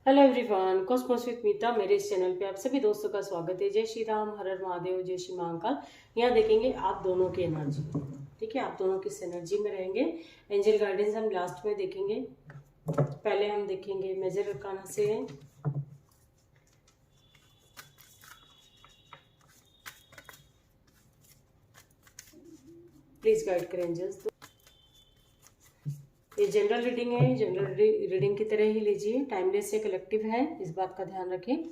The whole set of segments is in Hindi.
हेलो एवरीवन, कॉस्मोस विद मीता मेरे इस चैनल पे आप सभी दोस्तों का स्वागत है। जय श्री राम, हर हर महादेव, जय श्री महाकाल। यहाँ देखेंगे आप दोनों की एनर्जी। ठीक है, आप दोनों किस एनर्जी में रहेंगे। एंजल गाइडेंस हम लास्ट में देखेंगे। पहले हम देखेंगे मेजर अरकाना से। प्लीज गाइड करें एंजल्स। ये जनरल रीडिंग है, जनरल रीडिंग की तरह ही लीजिए, टाइमलेस से कलेक्टिव है, इस बात का ध्यान रखें।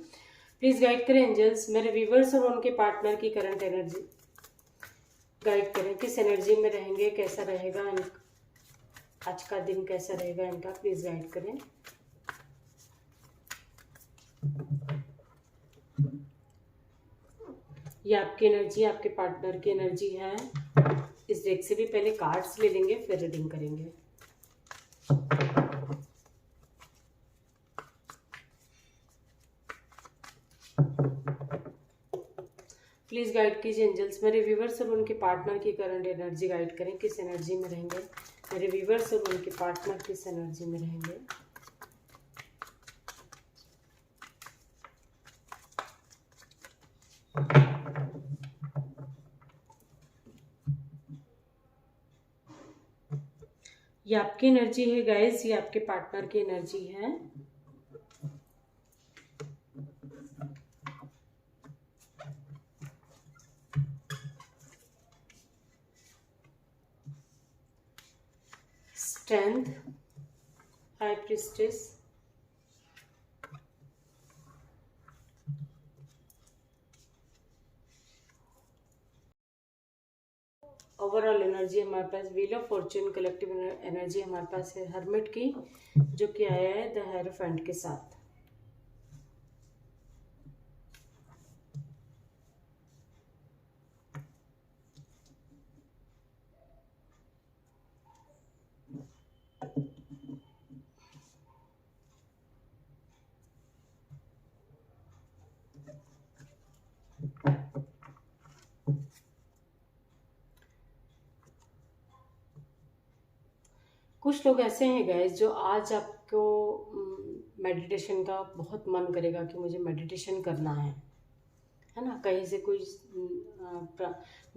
प्लीज गाइड करें एंजल्स, मेरे व्यूवर्स और उनके पार्टनर की करंट एनर्जी गाइड करें। किस एनर्जी में रहेंगे, कैसा रहेगा, आज का दिन कैसा रहेगा इनका, प्लीज गाइड करें। ये आपकी एनर्जी, आपके पार्टनर की एनर्जी है। इस डेक से भी पहले कार्ड्स ले लेंगे, फिर रीडिंग करेंगे। प्लीज गाइड कीजिए एंजल्स, मेरे व्यूवर्स और उनके पार्टनर की करंट एनर्जी गाइड करें। किस एनर्जी में रहेंगे मेरे व्यूवर्स और उनके पार्टनर, किस एनर्जी में रहेंगे। ये आपकी एनर्जी है गाइस, ये आपके पार्टनर की एनर्जी है। Strength, high priestess, overall energy हमारे पास wheel of fortune, collective energy हमारे पास है हर्मिट की, जो कि आया है द हेरोफेंट के साथ। कुछ लोग ऐसे हैं गैस जो आज आपको मेडिटेशन का बहुत मन करेगा कि मुझे मेडिटेशन करना है ना। कहीं से कोई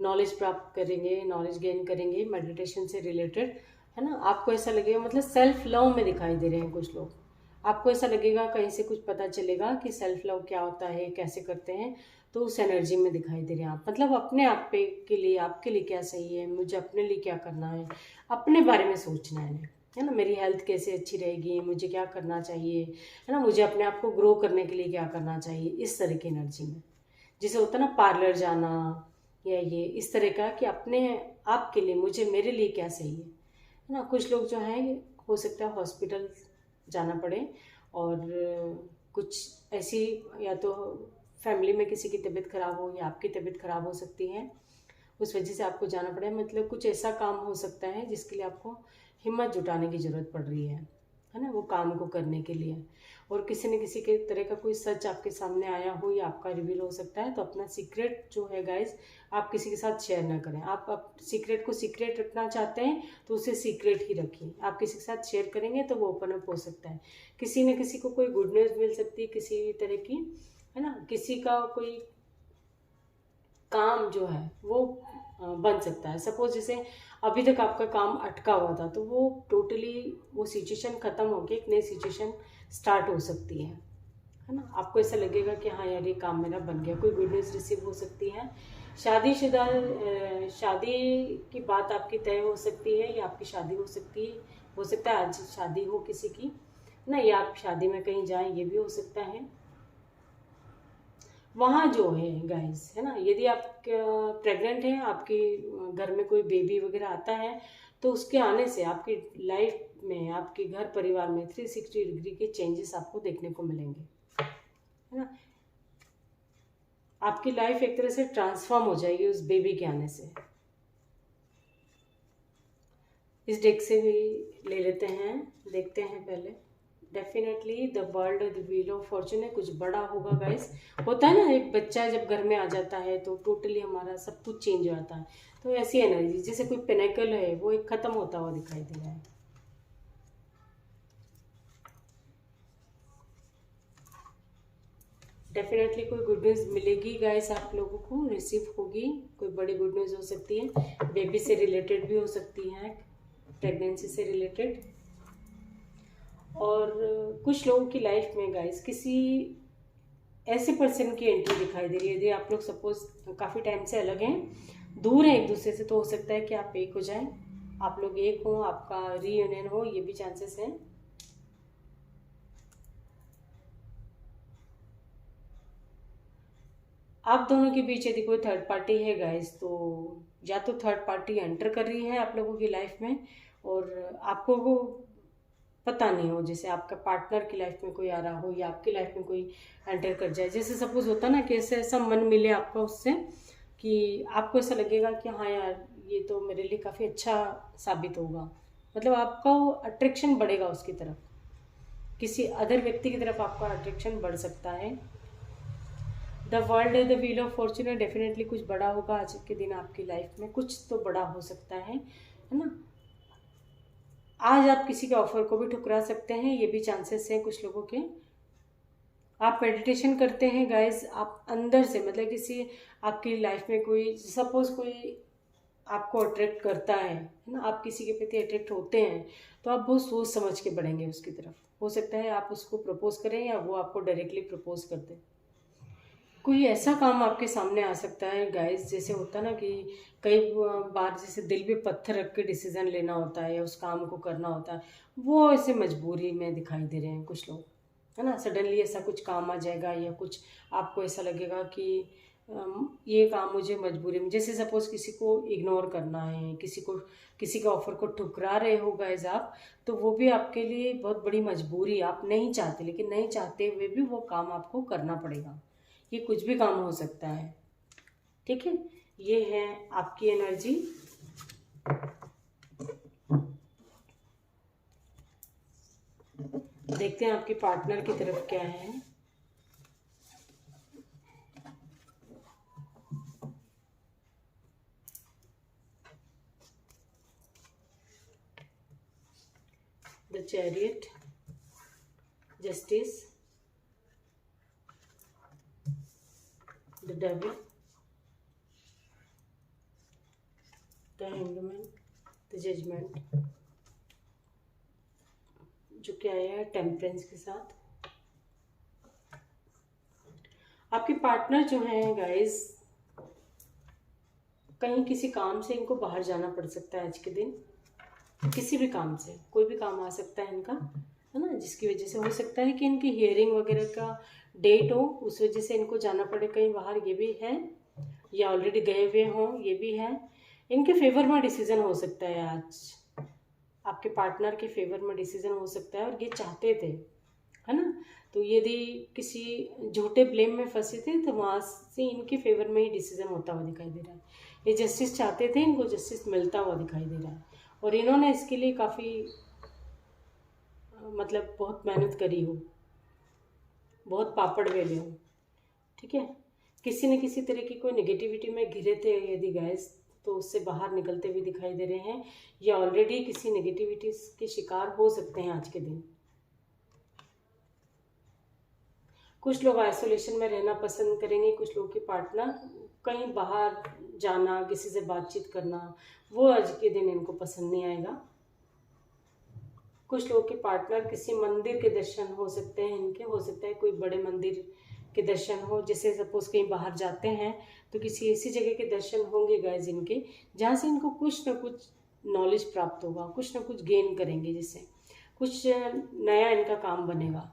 नॉलेज प्राप्त करेंगे, नॉलेज गेन करेंगे मेडिटेशन से रिलेटेड, है ना। आपको ऐसा लगेगा, मतलब सेल्फ लव में दिखाई दे रहे हैं कुछ लोग। आपको ऐसा लगेगा कहीं से कुछ पता चलेगा कि सेल्फ लव क्या होता है, कैसे करते हैं, तो उस एनर्जी में दिखाई दे रहे हैं आप। मतलब अपने आप पे के लिए, आपके लिए क्या सही है, मुझे अपने लिए क्या करना है, अपने बारे में सोचना है ना। मेरी हेल्थ कैसे अच्छी रहेगी, मुझे क्या करना चाहिए, है ना। मुझे अपने आप को ग्रो करने के लिए क्या करना चाहिए, इस तरह की एनर्जी में। जैसे होता है ना पार्लर जाना, या ये इस तरह का कि अपने आप के लिए मुझे, मेरे लिए क्या सही है ना। कुछ लोग जो हैं, हो सकता है हॉस्पिटल जाना पड़े, और कुछ ऐसी, या तो फैमिली में किसी की तबीयत खराब हो, या आपकी तबीयत खराब हो सकती है, उस वजह से आपको जाना पड़े। मतलब कुछ ऐसा काम हो सकता है जिसके लिए आपको हिम्मत जुटाने की ज़रूरत पड़ रही है ना, वो काम को करने के लिए। और किसी न किसी के तरह का कोई सच आपके सामने आया हो, या आपका रिवील हो सकता है। तो अपना सीक्रेट जो है गाइज, आप किसी के साथ शेयर ना करें। आप सीक्रेट को सीक्रेट रखना चाहते हैं तो उसे सीक्रेट ही रखिए। आप किसी के साथ शेयर करेंगे तो वो ओपन अप हो सकता है। किसी न किसी को कोई गुड न्यूज़ मिल सकती है, किसी भी तरह की, है ना। किसी का कोई काम जो है वो बन सकता है। सपोज जैसे अभी तक आपका काम अटका हुआ था, तो वो टोटली वो सिचुएशन ख़त्म होकर एक नई सिचुएशन स्टार्ट हो सकती है ना। आपको ऐसा लगेगा कि हाँ यार, ये काम मेरा बन गया, कोई गुड न्यूज़ रिसीव हो सकती है। शादीशुदा, शादी की बात आपकी तय हो सकती है, या आपकी शादी हो सकती है, हो सकता है आज शादी हो किसी की ना, या आप शादी में कहीं जाएं, ये भी हो सकता है। वहाँ जो है गाइस, है ना, यदि आप प्रेग्नेंट हैं, आपके घर में कोई बेबी वगैरह आता है, तो उसके आने से आपकी लाइफ में, आपके घर परिवार में 360 डिग्री के चेंजेस आपको देखने को मिलेंगे, है ना। आपकी लाइफ एक तरह से ट्रांसफॉर्म हो जाएगी उस बेबी के आने से। इस डेक से भी ले लेते हैं, देखते हैं पहले। Definitely the world, the wheel of Fortune है, कुछ बड़ा होगा गाइस। होता है ना, एक बच्चा जब घर में आ जाता है तो टोटली हमारा सब कुछ चेंज हो जाता है। तो ऐसी एनर्जी, जैसे कोई पिनेकल है, वो एक खत्म होता हुआ दिखाई दे रहा है। डेफिनेटली कोई गुड न्यूज़ मिलेगी गाइस, आप लोगों को रिसीव होगी। कोई बड़ी गुड न्यूज़ हो सकती है, बेबी से रिलेटेड भी हो सकती है, प्रेगनेंसी से रिलेटेड। और कुछ लोगों की लाइफ में गाइस किसी ऐसे पर्सन की एंट्री दिखाई दे रही है। यदि आप लोग सपोज काफ़ी टाइम से अलग हैं, दूर हैं एक दूसरे से, तो हो सकता है कि आप एक हो जाएं, आप लोग एक हो, आपका रीयूनियन हो, ये भी चांसेस हैं। आप दोनों के बीच यदि कोई थर्ड पार्टी है गाइस, तो या तो थर्ड पार्टी एंटर कर रही है आप लोगों की लाइफ में और आपको वो पता नहीं हो, जैसे आपका पार्टनर की लाइफ में कोई आ रहा हो या आपकी लाइफ में कोई एंटर कर जाए। जैसे सपोज होता ना कि ऐसे ऐसा मन मिले आपका उससे कि आपको ऐसा लगेगा कि हाँ यार, ये तो मेरे लिए काफ़ी अच्छा साबित होगा, मतलब आपका अट्रैक्शन बढ़ेगा उसकी तरफ, किसी अदर व्यक्ति की तरफ आपका अट्रैक्शन बढ़ सकता है। The world the wheel of Fortune है, डेफिनेटली कुछ बड़ा होगा आज के दिन आपकी लाइफ में, कुछ तो बड़ा हो सकता है ना। आज आप किसी के ऑफर को भी ठुकरा सकते हैं, ये भी चांसेस हैं कुछ लोगों के। आप मेडिटेशन करते हैं गाइस, आप अंदर से, मतलब किसी आपकी लाइफ में कोई सपोज कोई आपको अट्रैक्ट करता है ना, आप किसी के प्रति अट्रैक्ट होते हैं, तो आप बहुत सोच समझ के बढ़ेंगे उसकी तरफ। हो सकता है आप उसको प्रपोज करें या वो आपको डायरेक्टली प्रपोज कर दे। कोई ऐसा काम आपके सामने आ सकता है गाइस, जैसे होता ना कि कई बार जैसे दिल पे पत्थर रख के डिसीजन लेना होता है या उस काम को करना होता है, वो ऐसे मजबूरी में दिखाई दे रहे हैं कुछ लोग, है ना। सडनली ऐसा कुछ काम आ जाएगा या कुछ आपको ऐसा लगेगा कि ये काम मुझे मजबूरी में, जैसे सपोज किसी को इग्नोर करना है, किसी के ऑफर को ठुकरा रहे हो गाइस आप, तो वो भी आपके लिए बहुत बड़ी मजबूरी, आप नहीं चाहते, लेकिन नहीं चाहते हुए भी वो काम आपको करना पड़ेगा। ये कुछ भी काम हो सकता है, ठीक है। ये है आपकी एनर्जी। देखते हैं आपके पार्टनर की तरफ क्या है। The chariot, justice, the devil, the hangman, the judgment, जो क्या है टेम्परेंस के साथ। आपके पार्टनर जो हैं गाइस, कहीं किसी काम से इनको बाहर जाना पड़ सकता है आज के दिन, किसी भी काम से, कोई भी काम आ सकता है इनका, है ना, जिसकी वजह से हो सकता है कि इनकी हियरिंग वगैरह का डेट हो, उस वजह से इनको जाना पड़े कहीं बाहर, ये भी है, या ऑलरेडी गए हुए हों, ये भी है। इनके फेवर में डिसीजन हो सकता है आज, आपके पार्टनर के फेवर में डिसीजन हो सकता है, और ये चाहते थे, है ना। तो यदि किसी झूठे ब्लेम में फंसे थे, तो वहाँ से इनके फेवर में ही डिसीजन होता हुआ दिखाई दे रहा है। ये जस्टिस चाहते थे, इनको जस्टिस मिलता हुआ दिखाई दे रहा है, और इन्होंने इसके लिए काफ़ी मतलब बहुत मेहनत करी हो, बहुत पापड़ बेले हो, ठीक है। किसी न किसी तरह की कोई नेगेटिविटी में घिरे थे यदि गैस, तो उससे बाहर निकलते हुए दिखाई दे रहे हैं, या ऑलरेडी किसी नेगेटिविटी के शिकार हो सकते हैं आज के दिन। कुछ लोग आइसोलेशन में रहना पसंद करेंगे, कुछ लोग के पार्टनर कहीं बाहर जाना, किसी से बातचीत करना, वो आज के दिन इनको पसंद नहीं आएगा। कुछ लोग के पार्टनर किसी मंदिर के दर्शन हो सकते हैं इनके, हो सकता है कोई बड़े मंदिर के दर्शन हो, जैसे सपोज कहीं बाहर जाते हैं तो किसी ऐसी जगह के दर्शन होंगे गाइस इनके, जहाँ से इनको कुछ ना कुछ नॉलेज प्राप्त होगा, कुछ ना कुछ गेन करेंगे, जिससे कुछ नया इनका काम बनेगा।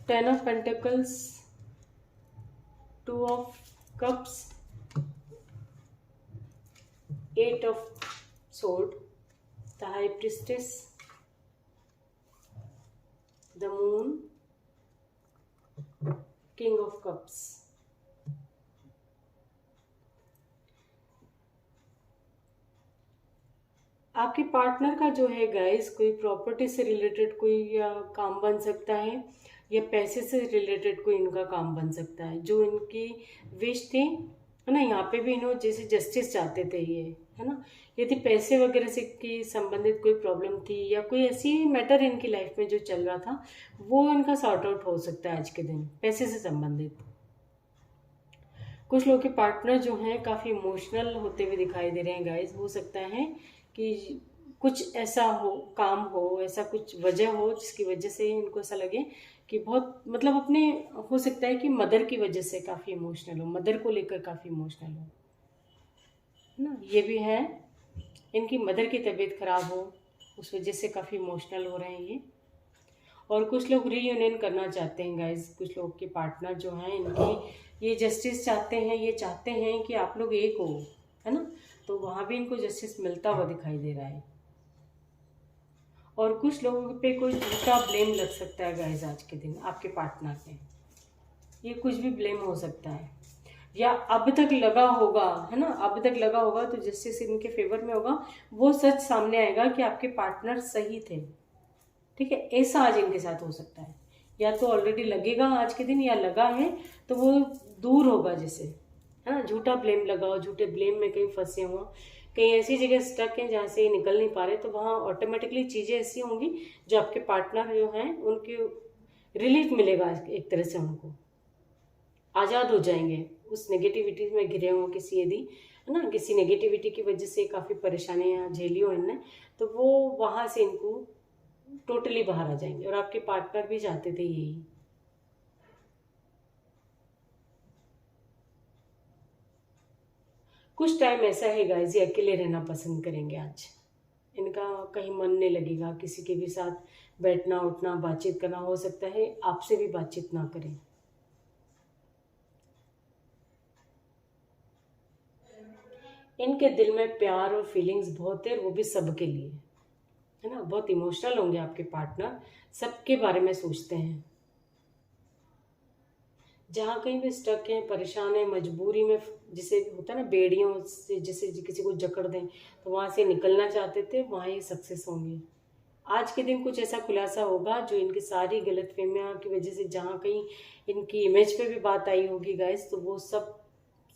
Ten of pentacles, two of cups, eight of sword, the high priestess, the moon, king of cups। आपके पार्टनर का जो है गाइस, कोई प्रॉपर्टी से रिलेटेड कोई या काम बन सकता है, या पैसे से रिलेटेड कोई इनका काम बन सकता है, जो इनकी विश थी, है ना। यहाँ पे भी इन्होंने जैसे जस्टिस चाहते थे, ये है ना। यदि पैसे वगैरह से की संबंधित कोई प्रॉब्लम थी या कोई ऐसी मैटर इनकी लाइफ में जो चल रहा था, वो इनका सॉर्ट आउट हो सकता है आज के दिन, पैसे से संबंधित। कुछ लोगों के पार्टनर जो हैं काफ़ी इमोशनल होते हुए दिखाई दे रहे हैं गाइस। हो सकता है कि कुछ ऐसा हो, काम हो, ऐसा कुछ वजह हो जिसकी वजह से इनको ऐसा लगे कि बहुत मतलब अपने, हो सकता है कि मदर की वजह से काफ़ी इमोशनल हो, मदर को लेकर काफ़ी इमोशनल हो, है ना। ये भी है, इनकी मदर की तबीयत खराब हो, उस वजह से काफ़ी इमोशनल हो रहे हैं ये। और कुछ लोग रीयूनियन करना चाहते हैं गाइस। कुछ लोग के पार्टनर जो हैं इनकी ये जस्टिस चाहते हैं, ये चाहते हैं कि आप लोग एक हो, है ना। तो वहाँ भी इनको जस्टिस मिलता हुआ दिखाई दे रहा है। और कुछ लोगों पे कोई झूठा ब्लेम लग सकता है गाइस आज के दिन आपके पार्टनर पे। ये कुछ भी ब्लेम हो सकता है, या अब तक लगा होगा, है ना, अब तक लगा होगा तो जस्टिस इनके फेवर में होगा। वो सच सामने आएगा कि आपके पार्टनर सही थे, ठीक है। ऐसा आज इनके साथ हो सकता है, या तो ऑलरेडी लगेगा आज के दिन, या लगा है तो वो दूर होगा जैसे, है ना। झूठा ब्लेम लगाओ, झूठे ब्लेम में कहीं फंसे हो, कहीं ऐसी जगह स्टक हैं जहाँ से निकल नहीं पा रहे, तो वहाँ ऑटोमेटिकली चीज़ें ऐसी होंगी जो आपके पार्टनर जो हैं उनके रिलीफ मिलेगा, एक तरह से उनको आज़ाद हो जाएंगे उस नेगेटिविटी में घिरे हों किसी, यदि है ना, किसी नेगेटिविटी की वजह से काफ़ी परेशानियाँ झेली हो इनने, तो वो वहाँ से इनको टोटली बाहर आ जाएंगे। और आपके पार्टनर भी चाहते थे यही। कुछ टाइम ऐसा है गाइस, ये अकेले रहना पसंद करेंगे आज। इनका कहीं मन नहीं लगेगा किसी के भी साथ बैठना उठना बातचीत करना। हो सकता है आपसे भी बातचीत ना करें। इनके दिल में प्यार और फीलिंग्स बहुत है, वो भी सबके लिए, है ना। बहुत इमोशनल होंगे आपके पार्टनर, सबके बारे में सोचते हैं। जहाँ कहीं भी स्टक हैं, परेशान है, मजबूरी में, जिसे होता है ना बेड़ियों से जैसे किसी को जकड़ दें, तो वहाँ से निकलना चाहते थे, वहाँ ये सक्सेस होंगे। आज के दिन कुछ ऐसा खुलासा होगा जो इनकी सारी गलतफहमियां की वजह से, जहाँ कहीं इनकी इमेज पे भी बात आई होगी गाइस, तो वो सब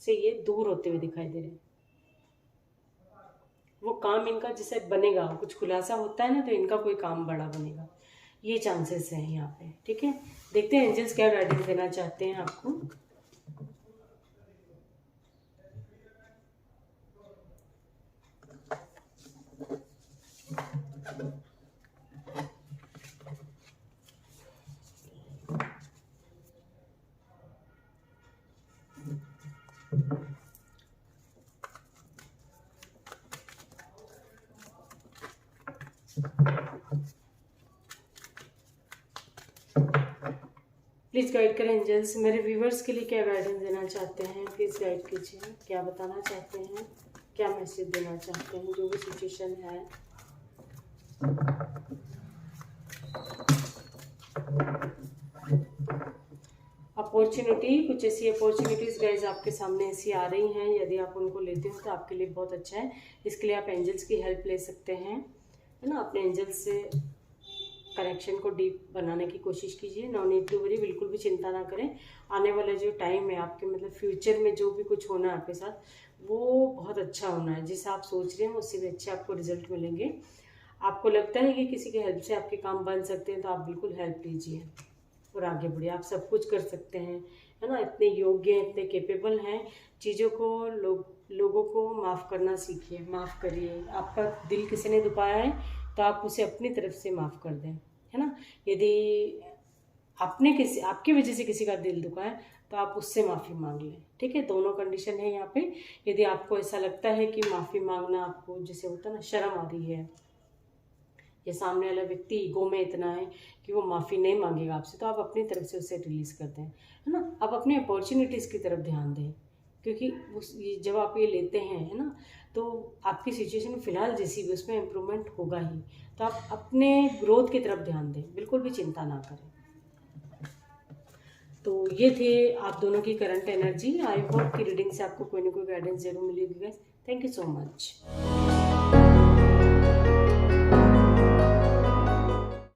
से ये दूर होते हुए दिखाई दे रहे हैं। वो काम इनका जैसे बनेगा, कुछ खुलासा होता है ना, तो इनका कोई काम बड़ा बनेगा, ये चांसेस हैं यहाँ पे, ठीक है। देखते हैं एंजल्स क्या गाइडेंस देना चाहते हैं आपको। प्लीज़ गाइड करें एंजल्स, मेरे व्यूवर्स के लिए क्या गाइडेंस देना चाहते हैं, प्लीज़ गाइड कीजिए। क्या बताना चाहते हैं, क्या मैसेज देना चाहते हैं, जो भी सिचुएशन है। अपॉर्चुनिटी, कुछ ऐसी अपॉर्चुनिटीज़ गाइस आपके सामने ऐसी आ रही हैं, यदि आप उनको लेते हो तो आपके लिए बहुत अच्छा है। इसके लिए आप एंजल्स की हेल्प ले सकते हैं, है ना। अपने एंजल्स से कनेक्शन को डीप बनाने की कोशिश कीजिए। नो नीड टू वरी, बिल्कुल भी चिंता ना करें। आने वाला जो टाइम है आपके, मतलब फ्यूचर में जो भी कुछ होना है आपके साथ, वो बहुत अच्छा होना है। जैसा आप सोच रहे हैं उससे भी अच्छे आपको रिजल्ट मिलेंगे। आपको लगता है कि किसी की हेल्प से आपके काम बन सकते हैं, तो आप बिल्कुल हेल्प लीजिए और आगे बढ़िए। आप सब कुछ कर सकते हैं, है ना। इतने योग्य हैं, इतने कैपेबल हैं। चीज़ों को, लोगों को माफ़ करना सीखिए, माफ़ करिए। आपका दिल किसी ने दुखाया है तो आप उसे अपनी तरफ से माफ़ कर दें, है ना। यदि आपकी वजह से किसी का दिल दुखा है तो आप उससे माफ़ी मांग लें, ठीक है। दोनों कंडीशन है यहाँ पे। यदि आपको ऐसा लगता है कि माफ़ी मांगना आपको जैसे होता है ना, शर्म आ रही है, या सामने वाला व्यक्ति ईगो में इतना है कि वो माफ़ी नहीं मांगेगा आपसे, तो आप अपनी तरफ से उसे रिलीज़ कर दें, है ना। आप अपनी अपॉर्चुनिटीज़ की तरफ ध्यान दें, क्योंकि जब आप ये लेते हैं, है ना, तो आपकी सिचुएशन फ़िलहाल जैसी भी उसमें इम्प्रूवमेंट होगा ही। तो आप अपने ग्रोथ की तरफ ध्यान दें, बिल्कुल भी चिंता ना करें। तो ये थे आप दोनों की करंट एनर्जी। आई होप कि रीडिंग से आपको कोई ना कोई गाइडेंस जरूर मिलेगी guys. Thank you so much.